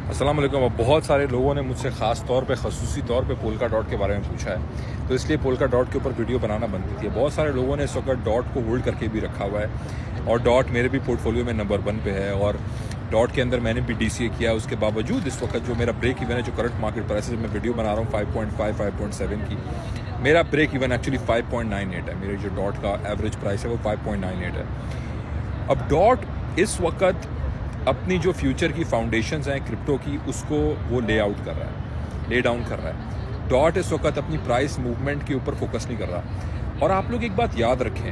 अस्सलाम वालेकुम। अब बहुत सारे लोगों ने मुझसे ख़ास तौर पे खसूसी तौर पे पोल्का डॉट के बारे में पूछा है, तो इसलिए पोल्का डॉट के ऊपर वीडियो बनाना बनती थी। बहुत सारे लोगों ने इस वक्त डॉट को होल्ड करके भी रखा हुआ है और डॉट मेरे भी पोर्टफोलियो में नंबर 1 पे है और डॉट के अंदर मैंने भी DCA किया है। उसके बावजूद इस वक्त जो मेरा ब्रेक इवन है, जो करंट मार्केट प्राइस में वीडियो बना रहा हूँ 5.5 5.7 की, मेरा ब्रेक इवन एक्चुअली 5.98 है। मेरे जो डॉट का एवरेज प्राइस है वो 5.98 है। अब डॉट इस वक्त अपनी जो फ्यूचर की फाउंडेशंस हैं क्रिप्टो की, उसको वो ले आउट कर रहा है, ले डाउन कर रहा है। डॉट इस वक्त अपनी प्राइस मूवमेंट के ऊपर फोकस नहीं कर रहा। और आप लोग एक बात याद रखें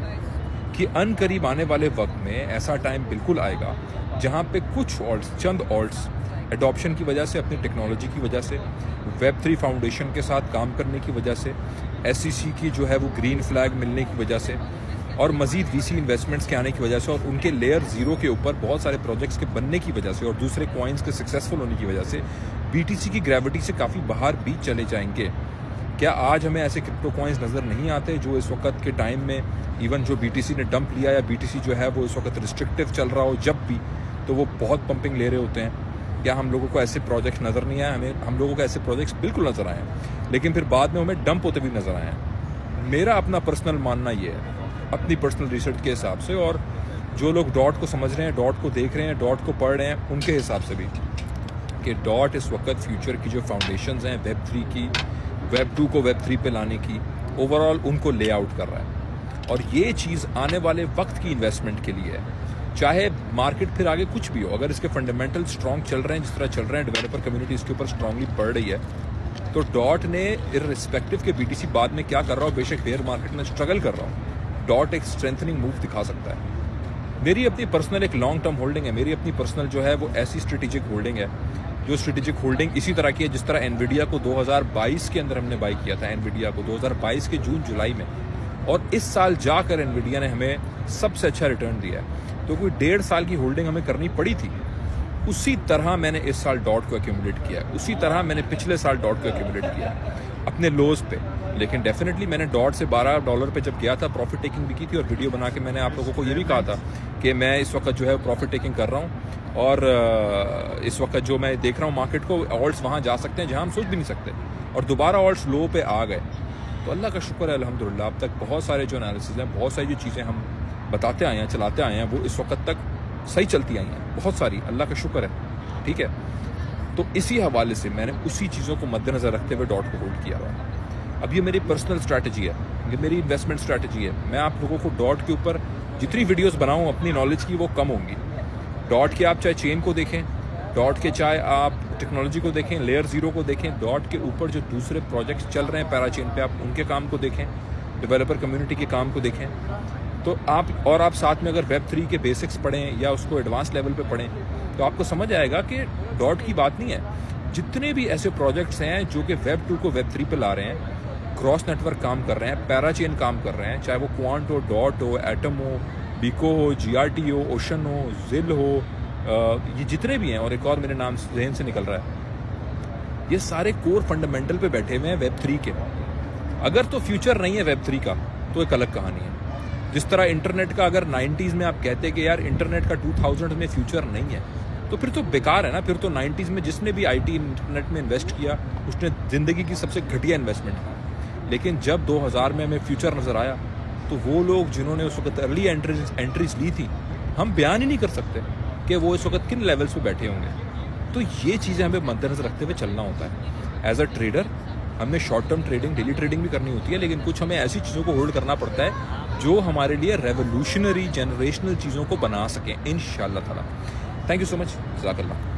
कि अनकरीब आने वाले वक्त में ऐसा टाइम बिल्कुल आएगा जहां पे कुछ ऑल्ट्स, चंद ऑल्ट्स एडॉप्शन की वजह से, अपनी टेक्नोलॉजी की वजह से, Web3 फाउंडेशन के साथ काम करने की वजह से, SEC की जो है वो ग्रीन फ्लैग मिलने की वजह से और मज़ीद VC इन्वेस्टमेंट्स के आने की वजह से और उनके लेयर 0 के ऊपर बहुत सारे प्रोजेक्ट्स के बनने की वजह से और दूसरे कॉइन्स के सक्सेसफुल होने की वजह से BTC की ग्रेविटी से काफ़ी बाहर भी चले जाएंगे। क्या आज हमें ऐसे क्रिप्टो कॉइन्स नज़र नहीं आते जो इस वक्त के टाइम में इवन जो BTC ने डंप लिया या BTC जो है वो इस वक्त रिस्ट्रिक्टिव चल रहा हो, जब भी तो वो बहुत पंपिंग ले रहे होते हैं? क्या हम लोगों को ऐसे प्रोजेक्ट्स नज़र नहीं आए? हम लोगों को ऐसे प्रोजेक्ट्स बिल्कुल नज़र आए हैं, लेकिन फिर बाद में हमें डंप होते भी नज़र आए हैं। मेरा अपना पर्सनल मानना ये है, अपनी पर्सनल रिसर्च के हिसाब से, और जो लोग डॉट को समझ रहे हैं, डॉट को देख रहे हैं, डॉट को पढ़ रहे हैं, उनके हिसाब से भी, कि डॉट इस वक्त फ्यूचर की जो फाउंडेशंस हैं Web3 की, Web2 को Web3 पे लाने की, ओवरऑल उनको ले आउट कर रहा है। और ये चीज़ आने वाले वक्त की इन्वेस्टमेंट के लिए है। चाहे मार्केट फिर आगे कुछ भी हो, अगर इसके फंडामेंटल स्ट्रॉन्ग चल रहे हैं जिस तरह चल रहे हैं, डेवलपर कम्युनिटी इसके ऊपर स्ट्रांगली बढ़ रही है, तो डॉट ने इर्रिस्पेक्टिव के BTC बाद में क्या कर रहा हो, बेशक बेयर मार्केट में स्ट्रगल कर रहा हो, डॉट एक स्ट्रेंथनिंग मूव दिखा सकता है। मेरी अपनी पर्सनल एक लॉन्ग टर्म होल्डिंग है, मेरी अपनी पर्सनल जो है वो ऐसी स्ट्रेटेजिक होल्डिंग है, जो स्ट्रेटेजिक होल्डिंग इसी तरह की है जिस तरह एनवीडिया को 2022 के अंदर हमने बाई किया था, एनवीडिया को 2022 के जून जुलाई में, और इस साल जाकर एनवीडिया ने हमें सबसे अच्छा रिटर्न दिया है। तो कोई 1.5 साल की होल्डिंग हमें करनी पड़ी थी, उसी तरह मैंने इस साल डॉट को एक्यूमुलेट किया है, उसी तरह मैंने पिछले साल डॉट को एक्यूमुलेट किया है अपने लोज पे। लेकिन डेफिनेटली मैंने डॉट से $12 पे जब गया था, प्रॉफिट टेकिंग भी की थी, और वीडियो बना के मैंने आप लोगों को ये भी कहा था कि मैं इस वक्त जो है प्रॉफिट टेकिंग कर रहा हूँ और इस वक्त जो मैं देख रहा हूँ मार्केट को, ऑल्ट्स वहाँ जा सकते हैं जहाँ हम सोच भी नहीं सकते, और दोबारा ऑल्ट्स लो पे आ गए। तो अल्लाह का शुक्र है अल्हम्दुलिल्लाह, अब तक बहुत सारे जो एनालिसिस हैं, बहुत सारी जो चीज़ें हम बताते आए हैं, चलाते आए हैं, वो इस वक्त तक सही चलती आई हैं, बहुत सारी, अल्लाह का शुक्र है। ठीक है, तो इसी हवाले से मैंने उसी चीज़ों को मद्देनज़र रखते हुए डॉट को होल्ड किया हुआ है। अब ये मेरी पर्सनल स्ट्रैटेजी है, ये मेरी इन्वेस्टमेंट स्ट्रैटेजी है। मैं आप लोगों को डॉट के ऊपर जितनी वीडियोस बनाऊं अपनी नॉलेज की, वो कम होंगी। डॉट के आप चाहे चेन को देखें, डॉट के चाहे आप टेक्नोलॉजी को देखें, लेयर 0 को देखें, डॉट के ऊपर जो दूसरे प्रोजेक्ट्स चल रहे हैं पैराचेन पे, आप उनके काम को देखें, डेवलपर कम्युनिटी के काम को देखें। तो आप साथ में अगर Web3 के बेसिक्स पढ़ें या उसको एडवांस लेवल पे पढ़ें, तो आपको समझ आएगा कि डॉट की बात नहीं है। जितने भी ऐसे प्रोजेक्ट्स हैं जो कि Web2 को Web3 पे ला रहे हैं, क्रॉस नेटवर्क काम कर रहे हैं, पैराचेन काम कर रहे हैं, चाहे वो क्वांट हो, डॉट हो, एटम हो, बीको हो, GRT हो, ओशन हो, जिल हो, ये जितने भी हैं, और एक और मेरे नाम जहन से निकल रहा है, ये सारे कोर फंडामेंटल पे बैठे हुए हैं Web3 के। अगर तो फ्यूचर नहीं है Web3 का, तो एक अलग कहानी है। जिस तरह इंटरनेट का अगर 90s में आप कहते कि यार इंटरनेट का 2000 में फ्यूचर नहीं है, तो फिर तो बेकार है ना। फिर तो 90s में जिसने भी IT इंटरनेट में इन्वेस्ट किया, उसने ज़िंदगी की सबसे घटिया इन्वेस्टमेंट की। लेकिन जब 2000 में हमें फ्यूचर नज़र आया, तो वो लोग जिन्होंने उस वक्त अर्ली एंट्रीज ली थी, हम बयान ही नहीं कर सकते कि वो इस वक्त किन लेवल्स पे बैठे होंगे। तो ये चीज़ें हमें मद्देनजर रखते हुए चलना होता है। एज अ ट्रेडर हमने short term trading, daily trading भी करनी होती है, लेकिन कुछ हमें ऐसी चीज़ों को होल्ड करना पड़ता है जो हमारे लिए रेवोल्यूशनरी, जनरेशनल चीज़ों को बना सकें, इंशाअल्लाह ताला। थैंक यू सो मच, जज़ाकल्लाह।